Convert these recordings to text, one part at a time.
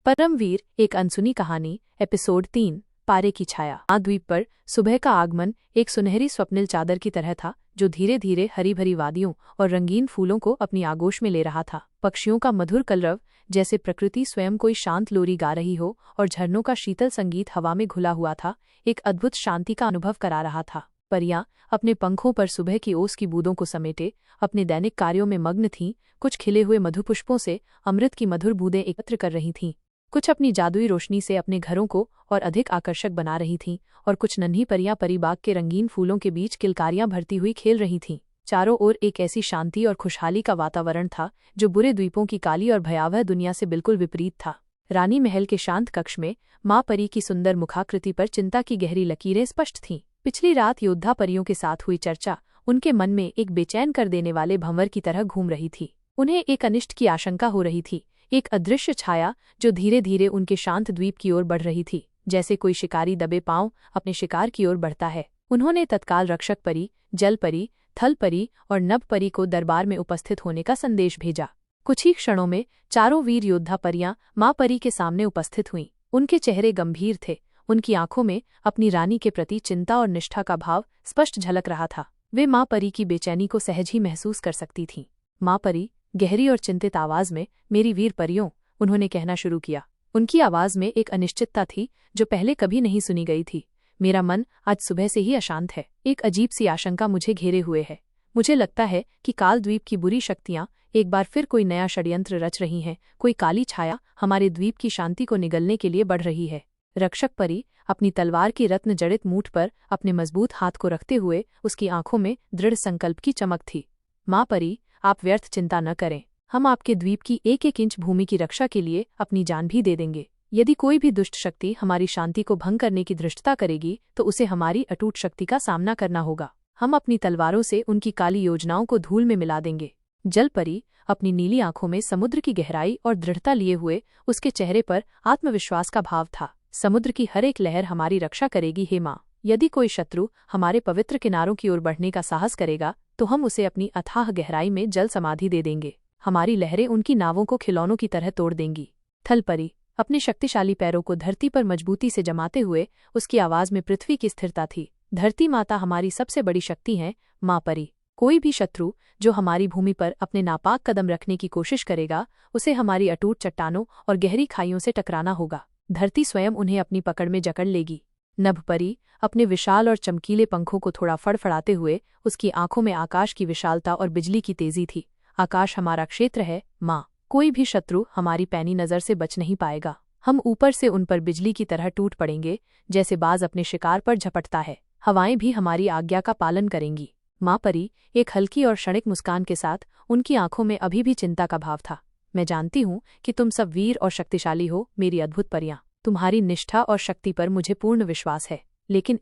परमवीर एक अनसुनी कहानी एपिसोड 3 पारे की छाया। द्वीप पर सुबह का आगमन एक सुनहरी स्वप्निल चादर की तरह था जो धीरे धीरे हरी भरी वादियों और रंगीन फूलों को अपनी आगोश में ले रहा था। पक्षियों का मधुर कलरव, जैसे प्रकृति स्वयं कोई शांत लोरी गा रही हो, और झरनों का शीतल संगीत हवा में घुला हुआ था, एक अद्भुत शांति का अनुभव करा रहा था। परियां अपने पंखों पर सुबह की ओस की बूंदों को समेटे अपने दैनिक कार्यों में मग्न थीं। कुछ खिले हुए मधुपुष्पों से अमृत की मधुर बूंदें एकत्र कर रही थीं, कुछ अपनी जादुई रोशनी से अपने घरों को और अधिक आकर्षक बना रही थीं, और कुछ नन्ही परियां परिबाग के रंगीन फूलों के बीच किलकारियां भरती हुई खेल रही थीं। चारों ओर एक ऐसी शांति और खुशहाली का वातावरण था जो बुरे द्वीपों की काली और भयावह दुनिया से बिल्कुल विपरीत था। रानी महल के शांत कक्ष में माँ परी की सुंदर मुखाकृति पर चिंता की गहरी लकीरें स्पष्ट थीं। पिछली रात योद्धा परियों के साथ हुई चर्चा उनके मन में एक बेचैन कर देने वाले भंवर की तरह घूम रही थी। उन्हें एक अनिष्ट की आशंका हो रही थी, एक अदृश्य छाया जो धीरे धीरे उनके शांत द्वीप की ओर बढ़ रही थी, जैसे कोई शिकारी दबे पांव अपने शिकार की ओर बढ़ता है। उन्होंने तत्काल रक्षक परी, जल परी, थल परी और नभ परी को दरबार में उपस्थित होने का संदेश भेजा। कुछ ही क्षणों में चारों वीर योद्धा परियां माँ परी के सामने उपस्थित हुईं। उनके चेहरे गंभीर थे, उनकी आंखों में अपनी रानी के प्रति चिंता और निष्ठा का भाव स्पष्ट झलक रहा था। वे माँ परी की बेचैनी को सहज ही महसूस कर सकती थीं। माँ परी गहरी और चिंतित आवाज में, मेरी वीर परियों, उन्होंने कहना शुरू किया। उनकी आवाज में एक अनिश्चितता थी जो पहले कभी नहीं सुनी गई थी। मेरा मन आज सुबह से ही अशांत है। एक अजीब सी आशंका मुझे घेरे हुए है। मुझे लगता है कि काल द्वीप की बुरी शक्तियां एक बार फिर कोई नया षड्यंत्र रच रही हैं। कोई काली छाया हमारे द्वीप की शांति को निगलने के लिए बढ़ रही है। रक्षक परी अपनी तलवार की रत्न जड़ित मूठ पर अपने मजबूत हाथ को रखते हुए, उसकी आंखों में दृढ़ संकल्प की चमक थी। माँ परी, आप व्यर्थ चिंता न करें। हम आपके द्वीप की एक एक इंच भूमि की रक्षा के लिए अपनी जान भी दे देंगे। यदि कोई भी दुष्ट शक्ति हमारी शांति को भंग करने की धृष्टता करेगी तो उसे हमारी अटूट शक्ति का सामना करना होगा। हम अपनी तलवारों से उनकी काली योजनाओं को धूल में मिला देंगे। जल परी अपनी नीली आंखों में समुद्र की गहराई और दृढ़ता लिए हुए, उसके चेहरे पर आत्मविश्वास का भाव था। समुद्र की हर एक लहर हमारी रक्षा करेगी हे माँ। यदि कोई शत्रु हमारे पवित्र किनारों की ओर बढ़ने का साहस करेगा तो हम उसे अपनी अथाह गहराई में जल समाधि दे देंगे। हमारी लहरें उनकी नावों को खिलौनों की तरह तोड़ देंगी। थल परी अपने शक्तिशाली पैरों को धरती पर मजबूती से जमाते हुए, उसकी आवाज में पृथ्वी की स्थिरता थी। धरती माता हमारी सबसे बड़ी शक्ति है माँ परी। कोई भी शत्रु जो हमारी भूमि पर अपने नापाक कदम रखने की कोशिश करेगा, उसे हमारी अटूट चट्टानों और गहरी खाइयों से टकराना होगा। धरती स्वयं उन्हें अपनी पकड़ में जकड़ लेगी। नभ परी अपने विशाल और चमकीले पंखों को थोड़ा फड़फड़ाते हुए, उसकी आंखों में आकाश की विशालता और बिजली की तेजी थी। आकाश हमारा क्षेत्र है माँ। कोई भी शत्रु हमारी पैनी नजर से बच नहीं पाएगा। हम ऊपर से उन पर बिजली की तरह टूट पड़ेंगे, जैसे बाज अपने शिकार पर झपटता है। हवाएं भी हमारी आज्ञा का पालन करेंगी। माँ परी एक हल्की और क्षणिक मुस्कान के साथ, उनकी आंखों में अभी भी चिंता का भाव था। मैं जानती हूँ कि तुम सब वीर और शक्तिशाली हो मेरी अद्भुत परियां। तुम्हारी निष्ठा और शक्ति पर मुझे पूर्ण विश्वास है, लेकिन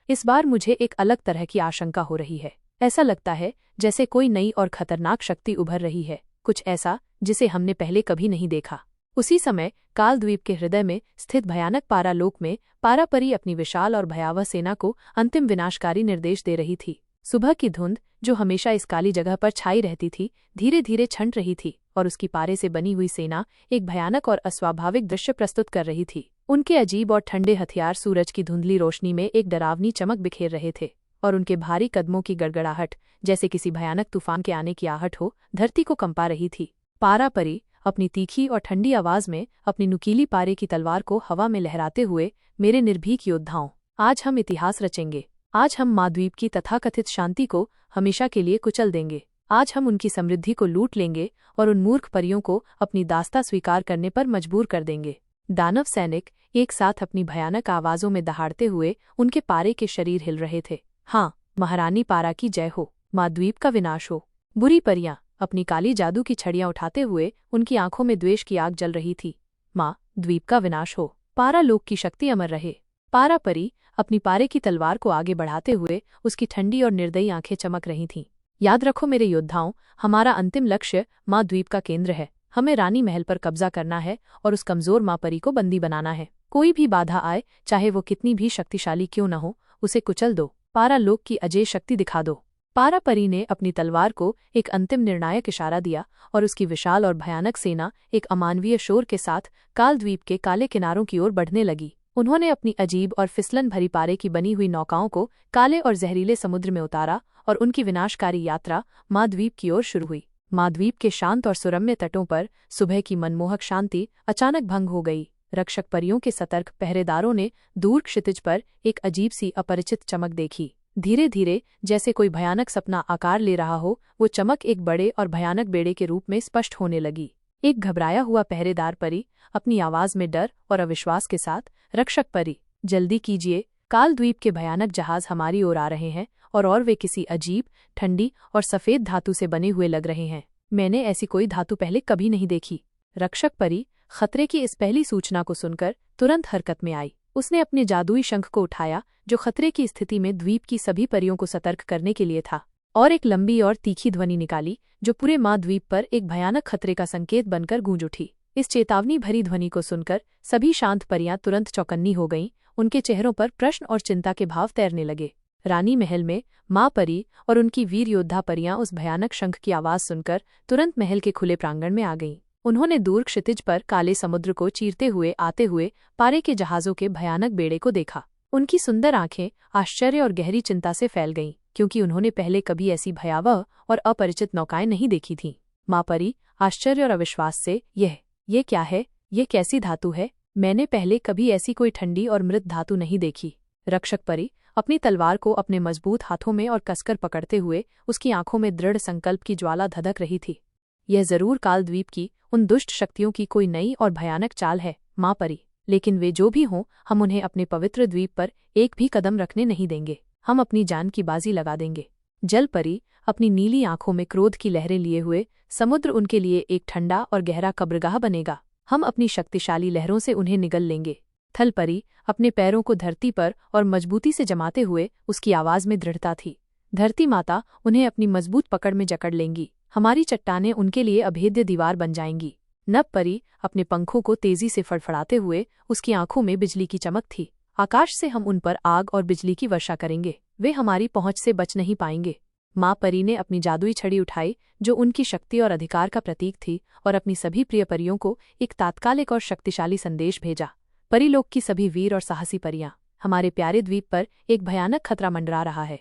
इस बार मुझे एक अलग तरह की आशंका हो रही है। ऐसा लगता है जैसे कोई नई और खतरनाक शक्ति उभर रही है, कुछ ऐसा जिसे हमने पहले कभी नहीं देखा। उसी समय कालद्वीप के हृदय में स्थित भयानक पारालोक में पारा परी अपनी विशाल और भयावह सेना को अंतिम विनाशकारी निर्देश दे रही थी। सुबह की धुंध जो हमेशा इस काली जगह पर छाई रहती थी, धीरे धीरे छंट रही थी, और उसकी पारे से बनी हुई सेना एक भयानक और अस्वाभाविक दृश्य प्रस्तुत कर रही थी। उनके अजीब और ठंडे हथियार सूरज की धुंधली रोशनी में एक डरावनी चमक बिखेर रहे थे, और उनके भारी कदमों की गड़गड़ाहट, जैसे किसी भयानक तूफान के आने की आहट हो, धरती को कंपा रही थी। पारा परी अपनी तीखी और ठंडी आवाज में अपनी नुकीली पारे की तलवार को हवा में लहराते हुए, मेरे निर्भीक योद्धाओं, आज हम इतिहास रचेंगे। आज हम माद्वीप की तथाकथित शांति को हमेशा के लिए कुचल देंगे। आज हम उनकी समृद्धि को लूट लेंगे और उन मूर्ख परियों को अपनी दास्ता स्वीकार करने पर मजबूर कर देंगे। दानव सैनिक एक साथ अपनी भयानक आवाजों में दहाड़ते हुए उनके पारे के शरीर हिल रहे थे। हाँ, महारानी पारा की जय हो, माद्वीप का विनाश हो। बुरी परियां अपनी काली जादू की छड़ियां उठाते हुए, उनकी आंखों में द्वेष की आग जल रही थी। माँ, द्वीप का विनाश हो, पारा लोक की शक्ति अमर रहे। पारा परी अपनी पारे की तलवार को आगे बढ़ाते हुए, उसकी ठंडी और निर्दयी आंखें चमक रही थीं। याद रखो मेरे योद्धाओं, हमारा अंतिम लक्ष्य माँ द्वीप का केंद्र है। हमें रानी महल पर कब्जा करना है और उस कमजोर माँ परी को बंदी बनाना है। कोई भी बाधा आए, चाहे वो कितनी भी शक्तिशाली क्यों न हो, उसे कुचल दो। पारा लोक की अजय शक्ति दिखा दो। पारा परी ने अपनी तलवार को एक अंतिम निर्णायक इशारा दिया और उसकी विशाल और भयानक सेना एक अमानवीय शोर के साथ कालद्वीप के काले किनारों की ओर बढ़ने लगी। उन्होंने अपनी अजीब और फिसलन भरी पारे की बनी हुई नौकाओं को काले और जहरीले समुद्र में उतारा और उनकी विनाशकारी यात्रा महाद्वीप की ओर शुरू हुई। महाद्वीप के शांत और सुरम्य तटों पर सुबह की मनमोहक शांति अचानक भंग हो गई। रक्षक परियों के सतर्क पहरेदारों ने दूर क्षितिज पर एक अजीब सी अपरिचित चमक देखी। धीरे धीरे जैसे कोई भयानक सपना आकार ले रहा हो, वो चमक एक बड़े और भयानक बेड़े के रूप में स्पष्ट होने लगी। एक घबराया हुआ पहरेदार परी अपनी आवाज में डर और अविश्वास के साथ, रक्षक परी, जल्दी कीजिए, कालद्वीप के भयानक जहाज हमारी ओर आ रहे हैं और वे किसी अजीब, ठंडी और सफेद धातु से बने हुए लग रहे हैं। मैंने ऐसी कोई धातु पहले कभी नहीं देखी। रक्षक परी खतरे की इस पहली सूचना को सुनकर तुरंत हरकत में आई। उसने अपने जादुई शंख को उठाया जो खतरे की स्थिति में द्वीप की सभी परियों को सतर्क करने के लिए था, और एक लंबी और तीखी ध्वनि निकाली जो पूरे महाद्वीप पर एक भयानक खतरे का संकेत बनकर गूंज उठी। इस चेतावनी भरी ध्वनि को सुनकर सभी शांत परियां तुरंत चौकन्नी हो गईं। उनके चेहरों पर प्रश्न और चिंता के भाव तैरने लगे। रानी महल में माँ परी और उनकी वीर योद्धा परियां उस भयानक शंख की आवाज सुनकर तुरंत महल के खुले प्रांगण में आ गईं। उन्होंने दूर क्षितिज पर काले समुद्र को चीरते हुए आते हुए पारे के जहाजों के भयानक बेड़े को देखा। उनकी सुंदर आंखें आश्चर्य और गहरी चिंता से फैल गईं, क्योंकि उन्होंने पहले कभी ऐसी भयावह और अपरिचित नौकाएं नहीं देखी थीं। माँ परी आश्चर्य और अविश्वास से, ये क्या है? ये कैसी धातु है? मैंने पहले कभी ऐसी कोई ठंडी और मृत धातु नहीं देखी। रक्षक परी अपनी तलवार को अपने मजबूत हाथों में और कसकर पकड़ते हुए उसकी आंखों में दृढ़ संकल्प की ज्वाला धधक रही थी। यह जरूर कालद्वीप की उन दुष्ट शक्तियों की कोई नई और भयानक चाल है, माँ परी, लेकिन वे जो भी हों, हम उन्हें अपने पवित्र द्वीप पर एक भी कदम रखने नहीं देंगे। हम अपनी जान की बाजी लगा देंगे। जल परी अपनी नीली आंखों में क्रोध की लहरें लिए हुए, समुद्र उनके लिए एक ठंडा और गहरा कब्रगाह बनेगा। हम अपनी शक्तिशाली लहरों से उन्हें निगल लेंगे। थल परी अपने पैरों को धरती पर और मजबूती से जमाते हुए उसकी आवाज में दृढ़ता थी। धरती माता उन्हें अपनी मजबूत पकड़ में जकड़ लेंगी। हमारी चट्टानें उनके लिए अभेद्य दीवार बन जाएंगी। नभ परी अपने पंखों को तेजी से फड़फड़ाते हुए, उसकी आंखों में बिजली की चमक थी। आकाश से हम उन पर आग और बिजली की वर्षा करेंगे। वे हमारी पहुंच से बच नहीं पाएंगे। माँ परी ने अपनी जादुई छड़ी उठाई जो उनकी शक्ति और अधिकार का प्रतीक थी, और अपनी सभी प्रिय परियों को एक तात्कालिक और शक्तिशाली संदेश भेजा। परीलोक की सभी वीर और साहसी परियां, हमारे प्यारे द्वीप पर एक भयानक खतरा मंडरा रहा है।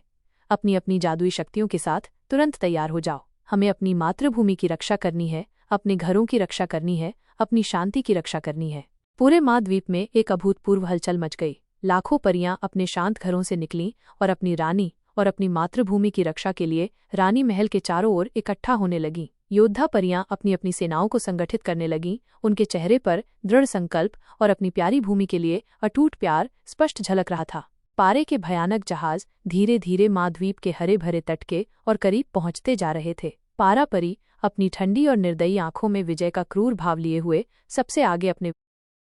अपनी अपनी जादुई शक्तियों के साथ तुरंत तैयार हो जाओ। हमें अपनी मातृभूमि की रक्षा करनी है, अपने घरों की रक्षा करनी है, अपनी शांति की रक्षा करनी है। पूरे महाद्वीप में एक अभूतपूर्व हलचल मच गई। लाखों परियां अपने शांत घरों से निकलीं और अपनी रानी और अपनी मातृभूमि की रक्षा के लिए रानी महल के चारों ओर इकट्ठा होने लगीं। योद्धा परियां अपनी अपनी सेनाओं को संगठित करने लगीं। उनके चेहरे पर दृढ़ संकल्प और अपनी प्यारी भूमि के लिए अटूट प्यार स्पष्ट झलक रहा था। पारे के भयानक जहाज धीरे धीरे महाद्वीप के हरे भरे तट के और करीब पहुंचते जा रहे थे। पारा परी अपनी ठंडी और निर्दयी आंखों में विजय का क्रूर भाव लिए हुए सबसे आगे अपने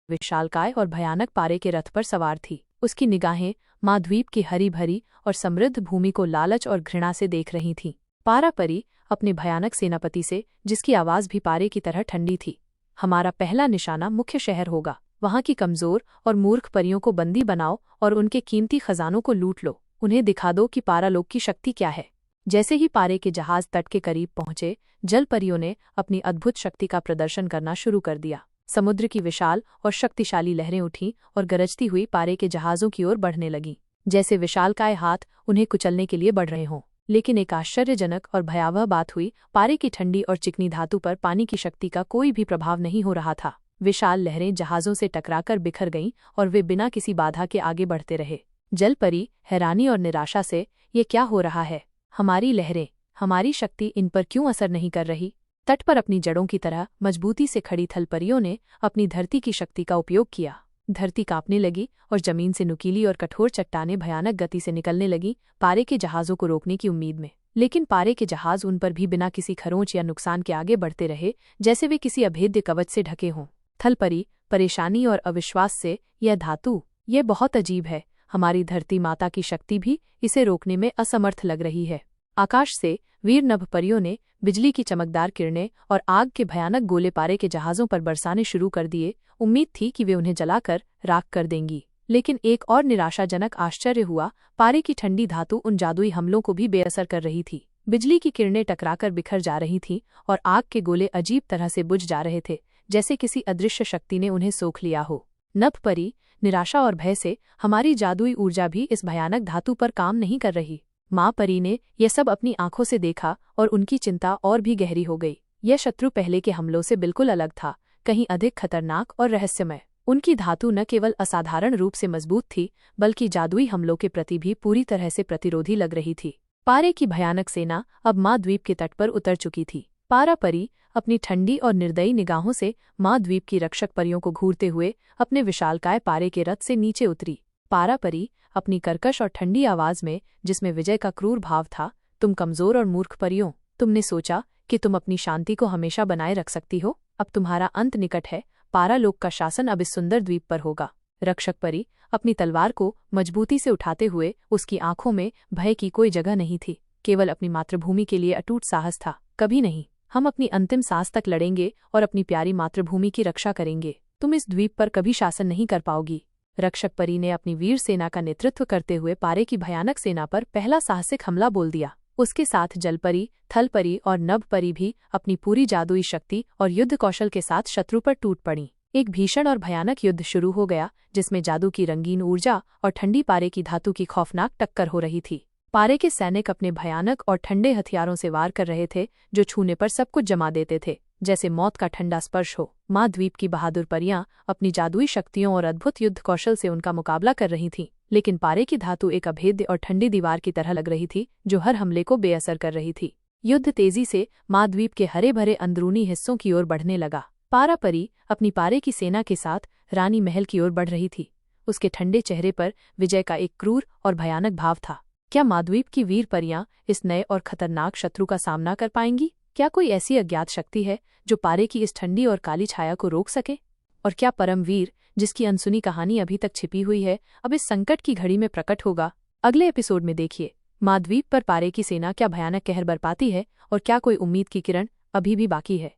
विशालकाय और भयानक पारे के रथ पर सवार थी। उसकी निगाहें महाद्वीप की हरी भरी और समृद्ध भूमि को लालच और घृणा से देख रही थीं। पारा परी अपने भयानक सेनापति से, जिसकी आवाज भी पारे की तरह ठंडी थी, हमारा पहला निशाना मुख्य शहर होगा। वहां की कमजोर और मूर्ख परियों को बंदी बनाओ और उनके कीमती खजानों को लूट लो। उन्हें दिखा दो कि पारालोक की शक्ति क्या है। जैसे ही पारे के जहाज तट के करीब पहुंचे, जल परियों ने अपनी अद्भुत शक्ति का प्रदर्शन करना शुरू कर दिया। समुद्र की विशाल और शक्तिशाली लहरें उठीं और गरजती हुई पारे के जहाजों की ओर बढ़ने लगीं, जैसे विशालकाय हाथ उन्हें कुचलने के लिए बढ़ रहे हों। लेकिन एक आश्चर्यजनक और भयावह बात हुई। पारे की ठंडी और चिकनी धातु पर पानी की शक्ति का कोई भी प्रभाव नहीं हो रहा था। विशाल लहरें जहाजों से टकराकर बिखर गईं और वे बिना किसी बाधा के आगे बढ़ते रहे। जल परी हैरानी और निराशा से, ये क्या हो रहा है? हमारी लहरें, हमारी शक्ति इन पर क्यों असर नहीं कर रही? तट पर अपनी जड़ों की तरह मजबूती से खड़ी थलपरियों ने अपनी धरती की शक्ति का उपयोग किया। धरती कांपने लगी और जमीन से नुकीली और कठोर चट्टानें भयानक गति से निकलने लगीं, पारे के जहाजों को रोकने की उम्मीद में। लेकिन पारे के जहाज उन पर भी बिना किसी खरोंच या नुकसान के आगे बढ़ते रहे, जैसे वे किसी अभेद्य कवच से ढके हों। थलपरी परेशानी और अविश्वास से, यह धातु, यह बहुत अजीब है। हमारी धरती माता की शक्ति भी इसे रोकने में असमर्थ लग रही है। आकाश से वीर नभ परियों ने बिजली की चमकदार किरणें और आग के भयानक गोले पारे के जहाजों पर बरसाने शुरू कर दिए। उम्मीद थी कि वे उन्हें जलाकर राख कर देंगी। लेकिन एक और निराशाजनक आश्चर्य हुआ, पारे की ठंडी धातु उन जादुई हमलों को भी बेअसर कर रही थी। बिजली की किरणें टकराकर बिखर जा रही थीं और आग के गोले अजीब तरह से बुझ जा रहे थे, जैसे किसी अदृश्य शक्ति ने उन्हें सोख लिया हो। नभ परी, निराशा और भय से हमारी जादुई ऊर्जा भी इस भयानक धातु पर काम नहीं कर रही। माँ परी ने यह सब अपनी आंखों से देखा और उनकी चिंता और भी गहरी हो गई। यह शत्रु पहले के हमलों से बिल्कुल अलग था, कहीं अधिक खतरनाक और रहस्यमय। उनकी धातु न केवल असाधारण रूप से मजबूत थी, बल्कि जादुई हमलों के प्रति भी पूरी तरह से प्रतिरोधी लग रही थी। पारे की भयानक सेना अब महाद्वीप के तट पर उतर चुकी थी। पारा परी अपनी ठंडी और निर्दयी निगाहों से महाद्वीप की रक्षक परियों को घूरते हुए अपने विशालकाय पारे के रथ से नीचे उतरी। पारा परी अपनी कर्कश और ठंडी आवाज में, जिसमें विजय का क्रूर भाव था, तुम कमजोर और मूर्ख परियों, तुमने सोचा कि तुम अपनी शांति को हमेशा बनाए रख सकती हो? अब तुम्हारा अंत निकट है। पारा लोक का शासन अब इस सुंदर द्वीप पर होगा। रक्षक परी अपनी तलवार को मजबूती से उठाते हुए, उसकी आंखों में भय की कोई जगह नहीं थी, केवल अपनी मातृभूमि के लिए अटूट साहस था। कभी नहीं, हम अपनी अंतिम सांस तक लड़ेंगे और अपनी प्यारी मातृभूमि की रक्षा करेंगे। तुम इस द्वीप पर कभी शासन नहीं कर पाओगी। रक्षक परी ने अपनी वीर सेना का नेतृत्व करते हुए पारे की भयानक सेना पर पहला साहसिक हमला बोल दिया। उसके साथ जलपरी, थलपरी और नभ परी भी अपनी पूरी जादुई शक्ति और युद्ध कौशल के साथ शत्रु पर टूट पड़ी। एक भीषण और भयानक युद्ध शुरू हो गया, जिसमें जादू की रंगीन ऊर्जा और ठंडी पारे की धातु की खौफनाक टक्कर हो रही थी। पारे के सैनिक अपने भयानक और ठंडे हथियारों से वार कर रहे थे, जो छूने पर सब कुछ जमा देते थे, जैसे मौत का ठंडा स्पर्श हो। महाद्वीप की बहादुर परियां अपनी जादुई शक्तियों और अद्भुत युद्ध कौशल से उनका मुकाबला कर रही थीं, लेकिन पारे की धातु एक अभेद्य और ठंडी दीवार की तरह लग रही थी, जो हर हमले को बेअसर कर रही थी। युद्ध तेजी से महाद्वीप के हरे भरे अंदरूनी हिस्सों की ओर बढ़ने लगा। पारा परी अपनी पारे की सेना के साथ रानी महल की ओर बढ़ रही थी। उसके ठंडे चेहरे पर विजय का एक क्रूर और भयानक भाव था। क्या महाद्वीप की वीर परियां इस नए और खतरनाक शत्रु का सामना कर पाएंगी? क्या कोई ऐसी अज्ञात शक्ति है जो पारे की इस ठंडी और काली छाया को रोक सके? और क्या परमवीर, जिसकी अनसुनी कहानी अभी तक छिपी हुई है, अब इस संकट की घड़ी में प्रकट होगा? अगले एपिसोड में देखिए, महाद्वीप पर पारे की सेना क्या भयानक कहर बरपाती है और क्या कोई उम्मीद की किरण अभी भी बाकी है।